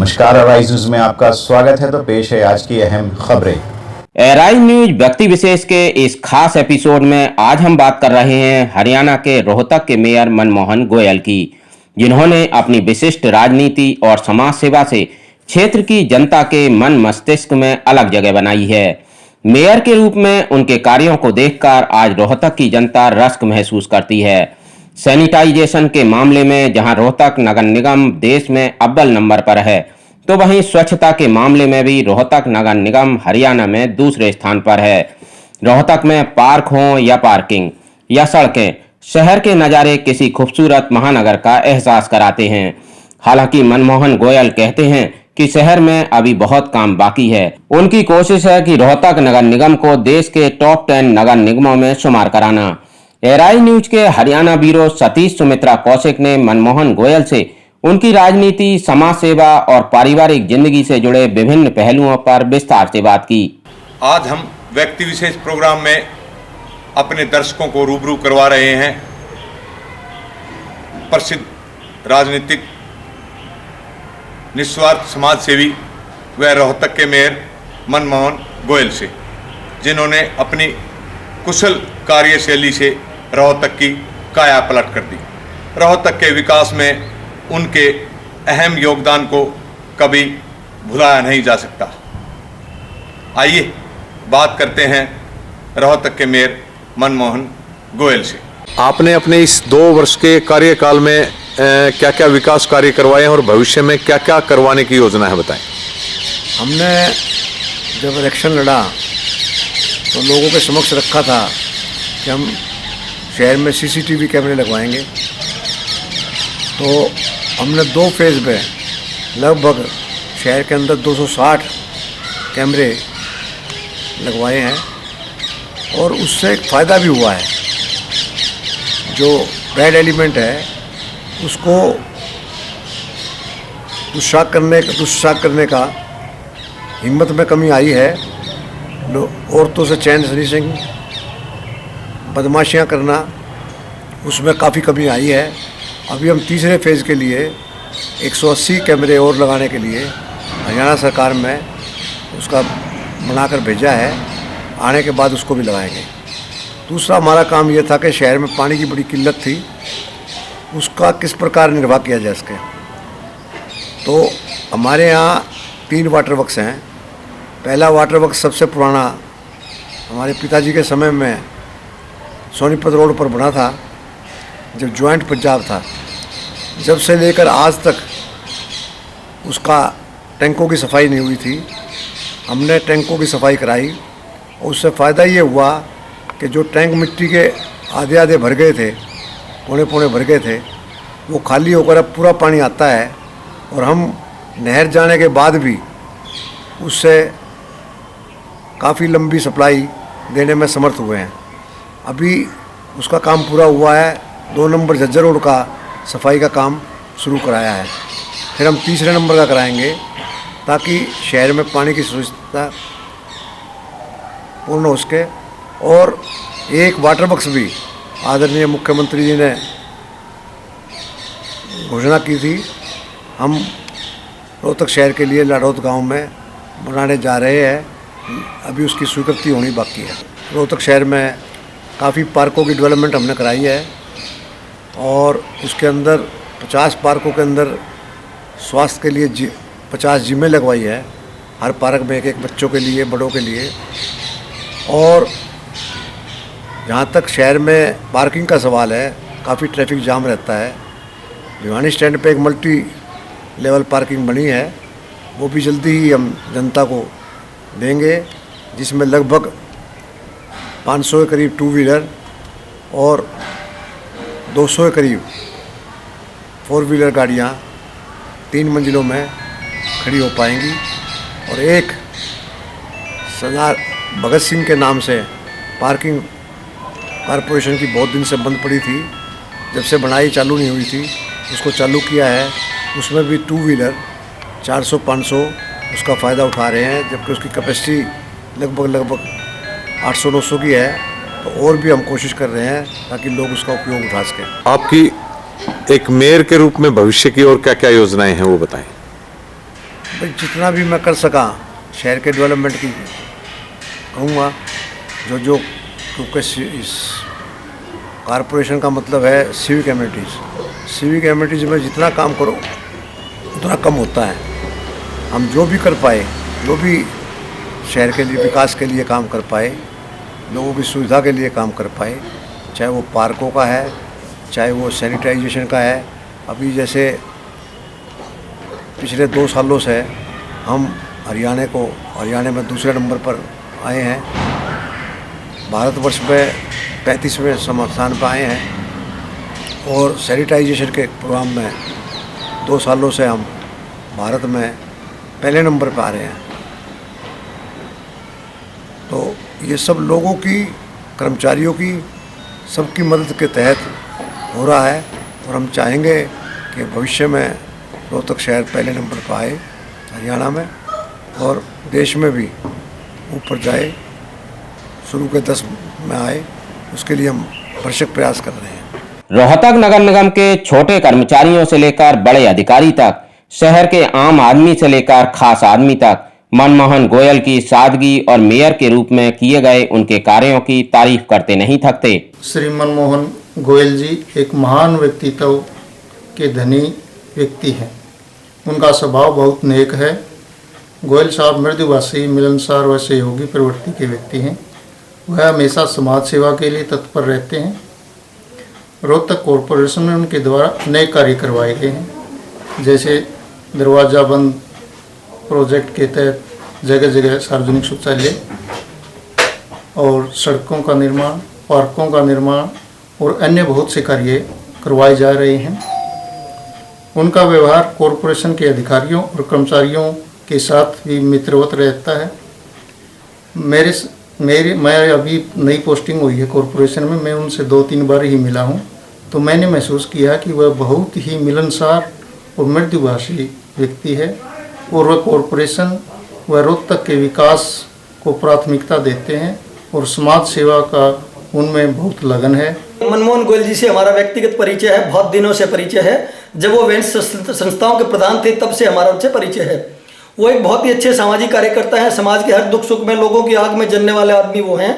नमस्कार, arise news में आपका स्वागत है। तो पेश है आज की अहम खबरें। अराइज न्यूज व्यक्ति विशेष के इस खास एपिसोड में आज हम बात कर रहे हैं हरियाणा के रोहतक के मेयर मनमोहन गोयल की, जिन्होंने अपनी विशिष्ट राजनीति और समाज सेवा से क्षेत्र की जनता के मन मस्तिष्क में अलग जगह बनाई है। मेयर के रूप में उनके कार्यों को देखकर आज रोहतक की जनता रश्क महसूस करती है। सैनिटाइजेशन के मामले में जहां रोहतक नगर निगम देश में अव्वल नंबर पर है, तो वहीं स्वच्छता के मामले में भी रोहतक नगर निगम हरियाणा में दूसरे स्थान पर है। रोहतक में पार्क हो या पार्किंग या सड़कें, शहर के नज़ारे किसी खूबसूरत महानगर का एहसास कराते हैं। हालांकि मनमोहन गोयल कहते हैं कि शहर में अभी बहुत काम बाकी है। उनकी कोशिश है कि रोहतक नगर निगम को देश के टॉप 10 नगर निगमों में शुमार कराना। अराइज न्यूज के हरियाणा ब्यूरो सतीश सुमित्रा कौशिक ने मनमोहन गोयल से उनकी राजनीति, समाज सेवा और पारिवारिक जिंदगी से जुड़े विभिन्न पहलुओं पर विस्तार से बात की। आज हम व्यक्ति विशेष प्रोग्राम में अपने दर्शकों को रूबरू करवा रहे हैं प्रसिद्ध राजनीतिक, निस्वार्थ समाज सेवी व रोहतक के मेयर मनमोहन गोयल से, जिन्होंने अपनी कुशल कार्यशैली से रोहतक की काया पलट कर दी। रोहतक के विकास में उनके अहम योगदान को कभी भुलाया नहीं जा सकता। आइए बात करते हैं रोहतक के मेयर मनमोहन गोयल से। आपने अपने इस 2 वर्ष के कार्यकाल में क्या क्या विकास कार्य करवाए हैं और भविष्य में क्या क्या करवाने की योजना है, बताएं। हमने जब इलेक्शन लड़ा तो लोगों के समक्ष रखा था कि हम शहर में सीसीटीवी कैमरे लगवाएंगे। तो हमने 2 फेज़ में लगभग शहर के अंदर 260 कैमरे लगवाए हैं और उससे एक फ़ायदा भी हुआ है। जो बैड एलिमेंट है उसको दुष्साक करने का हिम्मत में कमी आई है। औरतों से चैन स्नैचिंग, बदमाशियाँ करना, उसमें काफ़ी कमी आई है। अभी हम तीसरे फेज़ के लिए 180 कैमरे और लगाने के लिए हरियाणा सरकार में उसका बनाकर भेजा है। आने के बाद उसको भी लगाएंगे। दूसरा हमारा काम ये था कि शहर में पानी की बड़ी किल्लत थी, उसका किस प्रकार निर्वाह किया जा सके। तो हमारे यहाँ 3 वाटर वर्क्स हैं। पहला वाटर वर्क सबसे पुराना हमारे पिताजी के समय में सोनीपत रोड पर बना था, जब जॉइंट पंजाब था। जब से लेकर आज तक उसका टैंकों की सफाई नहीं हुई थी। हमने टैंकों की सफाई कराई और उससे फ़ायदा ये हुआ कि जो टैंक मिट्टी के आधे आधे भर गए थे, पौने पौने भर गए थे, वो खाली होकर अब पूरा पानी आता है और हम नहर जाने के बाद भी उससे काफ़ी लंबी सप्लाई देने में समर्थ हुए हैं। अभी उसका काम पूरा हुआ है। 2 नंबर झज्जर रोड का सफाई का काम शुरू कराया है। फिर हम तीसरे नंबर का कराएंगे ताकि शहर में पानी की सुविधा पूर्ण हो सके। और एक वाटर बक्स भी आदरणीय मुख्यमंत्री जी ने घोषणा की थी, हम रोहतक शहर के लिए लाडौत गांव में बनाने जा रहे हैं। अभी उसकी स्वीकृति होनी बाकी है। रोहतक शहर में काफ़ी पार्कों की डेवलपमेंट हमने कराई है और उसके अंदर 50 पार्कों के अंदर स्वास्थ्य के लिए 50 जिमें लगवाई है। हर पार्क में एक बच्चों के लिए, बड़ों के लिए। और जहाँ तक शहर में पार्किंग का सवाल है, काफ़ी ट्रैफिक जाम रहता है। भिवानी स्टैंड पे एक मल्टी लेवल पार्किंग बनी है, वो भी जल्दी ही हम जनता को देंगे, जिसमें लगभग 500 के करीब 2 व्हीलर और 200 के करीब 4 व्हीलर गाड़ियाँ 3 मंजिलों में खड़ी हो पाएंगी। और एक सरदार भगत सिंह के नाम से पार्किंग कॉरपोरेशन की बहुत दिन से बंद पड़ी थी, जब से बनाई चालू नहीं हुई थी, उसको चालू किया है। उसमें भी 2 व्हीलर 400-500 उसका फ़ायदा उठा रहे हैं, जबकि उसकी कैपेसिटी लगभग 800-900 की है। तो और भी हम कोशिश कर रहे हैं ताकि लोग उसका उपयोग उठा सकें। आपकी एक मेयर के रूप में भविष्य की और क्या क्या योजनाएं हैं, वो बताएं। भाई जितना भी मैं कर सका शहर के डेवलपमेंट की कहूँगा। जो क्योंकि इस कारपोरेशन का मतलब है सिविक एमिनिटीज़ में जितना काम करो उतना कम होता है। हम जो भी कर पाए, जो भी शहर के लिए विकास के लिए काम कर पाए, लोगों की सुविधा के लिए काम कर पाए, चाहे वो पार्कों का है, चाहे वो सैनिटाइजेशन का है। अभी जैसे पिछले 2 सालों से हम हरियाणा में दूसरे नंबर पर आए हैं, भारतवर्ष में 35वें स्थान पर आए हैं। और सैनिटाइजेशन के प्रोग्राम में 2 सालों से हम भारत में पहले नंबर पर आ रहे हैं। तो ये सब लोगों की, कर्मचारियों की, सबकी मदद के तहत हो रहा है। और हम चाहेंगे कि भविष्य में रोहतक शहर पहले नंबर पर आए हरियाणा में और देश में भी ऊपर जाए, शुरू के 10 में आए। उसके लिए हम भरसक प्रयास कर रहे हैं। रोहतक नगर निगम के छोटे कर्मचारियों से लेकर बड़े अधिकारी तक, शहर के आम आदमी से लेकर खास आदमी तक मनमोहन गोयल की सादगी और मेयर के रूप में किए गए उनके कार्यों की तारीफ करते नहीं थकते। श्री मनमोहन गोयल जी एक महान व्यक्तित्व के धनी व्यक्ति हैं। उनका स्वभाव बहुत नेक है। गोयल साहब मृदुभाषी, मिलनसार व सहयोगी प्रवृत्ति के व्यक्ति हैं। वह हमेशा समाज सेवा के लिए तत्पर रहते हैं। रोहतक कॉरपोरेशन में उनके द्वारा अनेक कार्य करवाए गए हैं, जैसे दरवाजा बंद प्रोजेक्ट के तहत जगह जगह सार्वजनिक शौचालय और सड़कों का निर्माण, पार्कों का निर्माण और अन्य बहुत से कार्य करवाए जा रहे हैं। उनका व्यवहार कॉरपोरेशन के अधिकारियों और कर्मचारियों के साथ भी मित्रवत रहता है। मैं अभी नई पोस्टिंग हुई है कॉरपोरेशन में, मैं उनसे 2-3 बार ही मिला हूँ, तो मैंने महसूस किया कि वह बहुत ही मिलनसार और मृदुभाषी व्यक्ति है और वह कॉरपोरेशन व रोहतक के विकास को प्राथमिकता देते हैं और समाज सेवा का उनमें बहुत लगन है। मनमोहन गोयल जी से हमारा व्यक्तिगत परिचय है, बहुत दिनों से परिचय है। जब वो वेंस संस्थाओं के प्रधान थे तब से हमारा उनसे परिचय है। वो एक बहुत ही अच्छे सामाजिक कार्यकर्ता हैं। समाज के हर दुख सुख में लोगों की आग में जलने वाले आदमी वो हैं।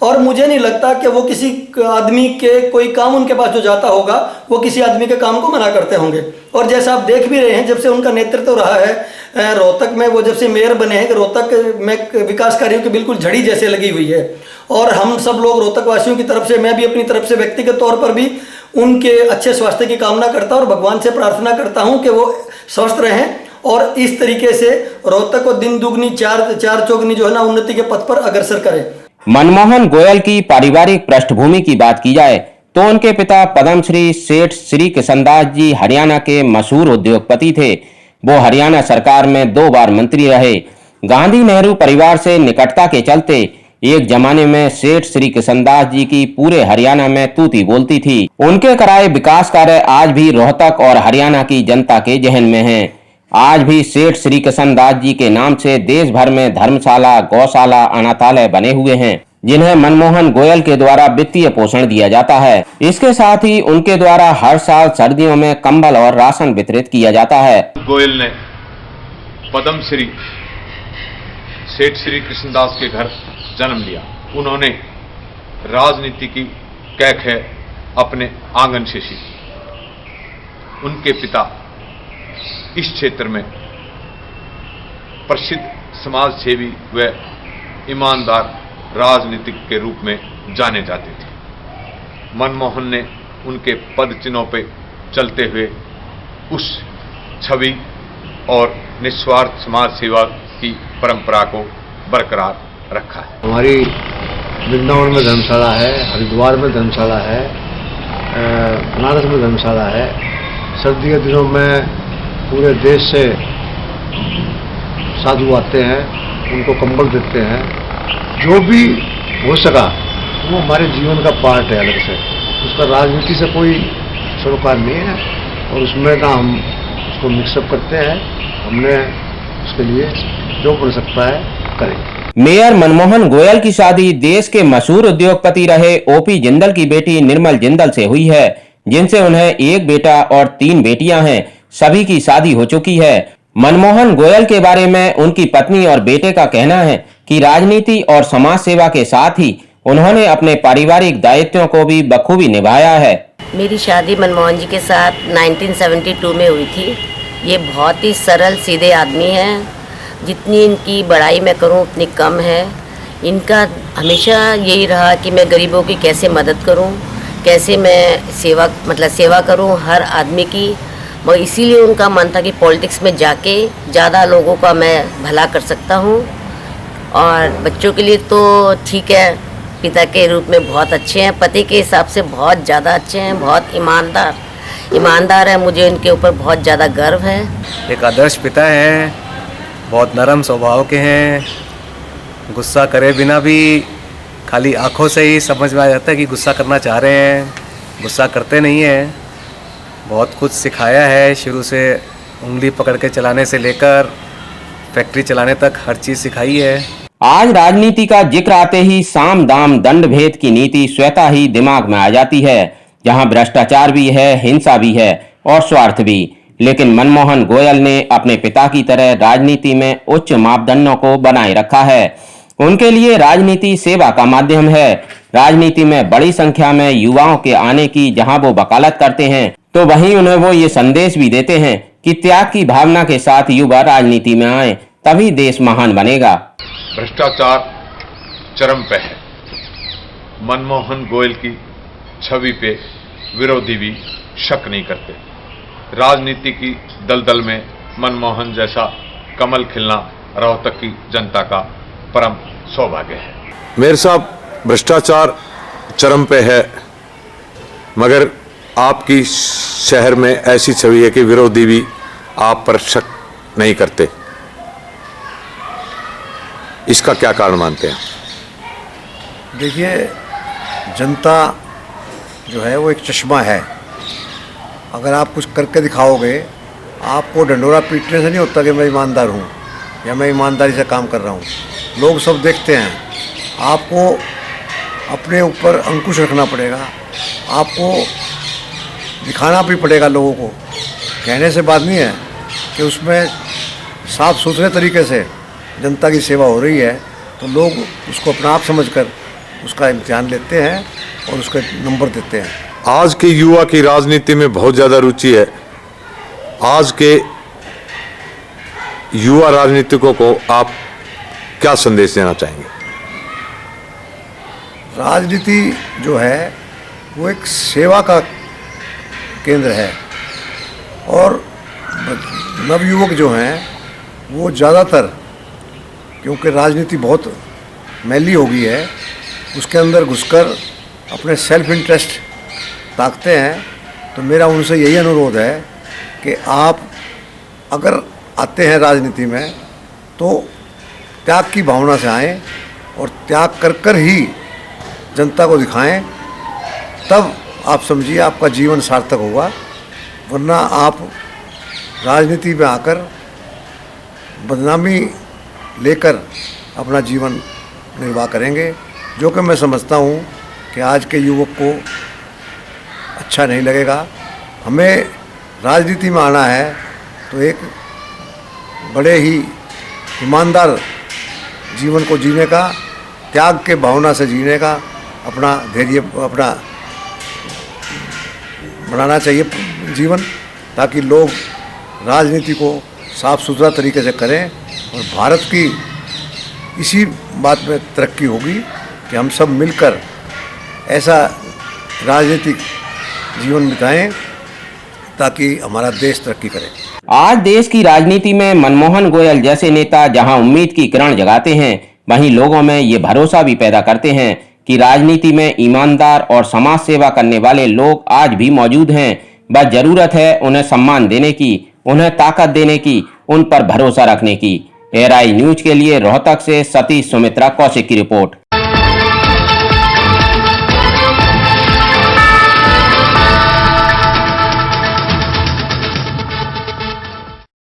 और मुझे नहीं लगता कि वो किसी आदमी के कोई काम उनके पास जो जाता होगा वो किसी आदमी के काम को मना करते होंगे। और जैसा आप देख भी रहे हैं, जब से उनका नेतृत्व रहा है रोहतक में, वो जब से मेयर बने हैं, रोहतक में विकास कार्यों की बिल्कुल झड़ी जैसे लगी हुई है। और हम सब लोग रोहतक वासियों की तरफ से, मैं भी अपनी तरफ से व्यक्तिगत तौर पर भी उनके अच्छे स्वास्थ्य की कामना करता हूँ और भगवान से प्रार्थना करता हूँ कि वो स्वस्थ रहें और इस तरीके से रोहतक को दिन दुगनी चार चौगनी जो है ना उन्नति के पथ पर अग्रसर करें। मनमोहन गोयल की पारिवारिक पृष्ठभूमि की बात की जाए तो उनके पिता पद्मश्री सेठ श्री किशनदास जी हरियाणा के मशहूर उद्योगपति थे। वो हरियाणा सरकार में 2 बार मंत्री रहे। गांधी नेहरू परिवार से निकटता के चलते एक जमाने में सेठ श्री किशनदास जी की पूरे हरियाणा में तूती बोलती थी। उनके कराए विकास कार्य आज भी रोहतक और हरियाणा की जनता के जहन में हैं। आज भी सेठ श्री किशनदास जी के नाम से देश भर में धर्मशाला, गौशाला, अनाथालय बने हुए हैं, जिन्हें मनमोहन गोयल के द्वारा वित्तीय पोषण दिया जाता है। इसके साथ ही उनके द्वारा हर साल सर्दियों में कंबल और राशन वितरित किया जाता है। गोयल ने पद्मश्री सेठ श्री कृष्णदास के घर जन्म लिया। उन्होंने राजनीति की कैख है अपने आंगन से सीखी। उनके पिता इस क्षेत्र में प्रसिद्ध समाज सेवी व ईमानदार राजनीतिक के रूप में जाने जाते थे। मनमोहन ने उनके पद चिन्हों पे चलते हुए उस छवि और निस्वार्थ समाज सेवा की परंपरा को बरकरार रखा है। हमारी वृंदावन में धर्मशाला है, हरिद्वार में धर्मशाला है, बनारस में धर्मशाला है। सर्दी के दिनों में पूरे देश से साधु आते हैं, उनको कंबल देते हैं। जो भी हो सका वो हमारे जीवन का पार्ट है अलग से। उसका राजनीति से कोई सरोकार नहीं है और उसमें ना हम उसको मिक्सअप करते हैं। हमने उसके लिए जो बन सकता है करेंगे। मेयर मनमोहन गोयल की शादी देश के मशहूर उद्योगपति रहे ओपी जिंदल की बेटी निर्मल जिंदल से हुई है, जिनसे उन्हें 1 बेटा और 3 बेटियां हैं। सभी की शादी हो चुकी है। मनमोहन गोयल के बारे में उनकी पत्नी और बेटे का कहना है कि राजनीति और समाज सेवा के साथ ही उन्होंने अपने पारिवारिक दायित्वों को भी बखूबी निभाया है। मेरी शादी मनमोहन जी के साथ 1972 में हुई थी। ये बहुत ही सरल सीधे आदमी हैं। जितनी इनकी बड़ाई मैं करूं उतनी कम है। इनका हमेशा यही रहा कि मैं गरीबों की कैसे मदद करूं, कैसे मैं सेवा करूं हर आदमी की। और इसीलिए उनका मन था कि पॉलिटिक्स में जाके ज़्यादा लोगों का मैं भला कर सकता हूं। और बच्चों के लिए तो ठीक है, पिता के रूप में बहुत अच्छे हैं, पति के हिसाब से बहुत ज़्यादा अच्छे हैं, बहुत ईमानदार है। मुझे उनके ऊपर बहुत ज़्यादा गर्व है। एक आदर्श पिता हैं, बहुत नरम स्वभाव के हैं। गुस्सा करे बिना भी खाली आंखों से ही समझ में आ जाता है कि गुस्सा करना चाह रहे हैं, गुस्सा करते नहीं हैं। बहुत कुछ सिखाया है, शुरू से उंगली पकड़ के चलाने से लेकर फैक्ट्री चलाने तक हर चीज़ सिखाई है। आज राजनीति का जिक्र आते ही साम दाम दंड भेद की नीति स्वतः ही दिमाग में आ जाती है, जहां भ्रष्टाचार भी है, हिंसा भी है और स्वार्थ भी। लेकिन मनमोहन गोयल ने अपने पिता की तरह राजनीति में उच्च मापदंडों को बनाए रखा है। उनके लिए राजनीति सेवा का माध्यम है। राजनीति में बड़ी संख्या में युवाओं के आने की जहां वो वकालत करते हैं, तो वहीं उन्हें वो ये संदेश भी देते हैं कि त्याग की भावना के साथ युवा राजनीति में आए, तभी देश महान बनेगा। भ्रष्टाचार चरम पे है। मनमोहन गोयल की छवि पे विरोधी भी शक नहीं करते। राजनीति की दलदल में मनमोहन जैसा कमल खिलना रोहतक की जनता का परम सौभाग्य है। मेयर साहब, भ्रष्टाचार चरम पे है, मगर आपकी शहर में ऐसी छवि है कि विरोधी भी आप पर शक नहीं करते। इसका क्या कारण मानते हैं? देखिए, जनता जो है वो एक चश्मा है। अगर आप कुछ करके दिखाओगे, आपको डंडोरा पीटने से नहीं होता कि मैं ईमानदार हूँ या मैं ईमानदारी से काम कर रहा हूँ। लोग सब देखते हैं। आपको अपने ऊपर अंकुश रखना पड़ेगा, आपको दिखाना भी पड़ेगा लोगों को। कहने से बात नहीं है कि उसमें साफ सुथरे तरीके से जनता की सेवा हो रही है, तो लोग उसको अपना आप समझकर उसका इम्तिहान लेते हैं और उसके नंबर देते हैं। आज के युवा की राजनीति में बहुत ज़्यादा रुचि है। आज के युवा राजनीतिकों को आप क्या संदेश देना चाहेंगे? राजनीति जो है वो एक सेवा का केंद्र है, और नवयुवक जो हैं वो ज़्यादातर, क्योंकि राजनीति बहुत मैली हो गई है, उसके अंदर घुसकर अपने सेल्फ इंटरेस्ट ताकते हैं। तो मेरा उनसे यही अनुरोध है कि आप अगर आते हैं राजनीति में तो त्याग की भावना से आएं और त्याग कर कर ही जनता को दिखाएं, तब आप समझिए आपका जीवन सार्थक होगा। वरना आप राजनीति में आकर बदनामी लेकर अपना जीवन निर्वाह करेंगे, जो कि मैं समझता हूँ कि आज के युवक को अच्छा नहीं लगेगा। हमें राजनीति में आना है तो एक बड़े ही ईमानदार जीवन को जीने का, त्याग के भावना से जीने का अपना धैर्य अपना बनाना चाहिए जीवन, ताकि लोग राजनीति को साफ सुथरा तरीके से करें। और भारत की इसी बात में तरक्की होगी कि हम सब मिलकर ऐसा राजनीतिक जीवन बिताएं ताकि हमारा देश तरक्की करे। आज देश की राजनीति में मनमोहन गोयल जैसे नेता जहां उम्मीद की किरण जगाते हैं, वहीं लोगों में ये भरोसा भी पैदा करते हैं कि राजनीति में ईमानदार और समाज सेवा करने वाले लोग आज भी मौजूद हैं। बस जरूरत है उन्हें सम्मान देने की, उन्हें ताकत देने की, उन पर भरोसा रखने की। एआरआई न्यूज के लिए रोहतक से सतीश सुमित्रा कौशिक की रिपोर्ट।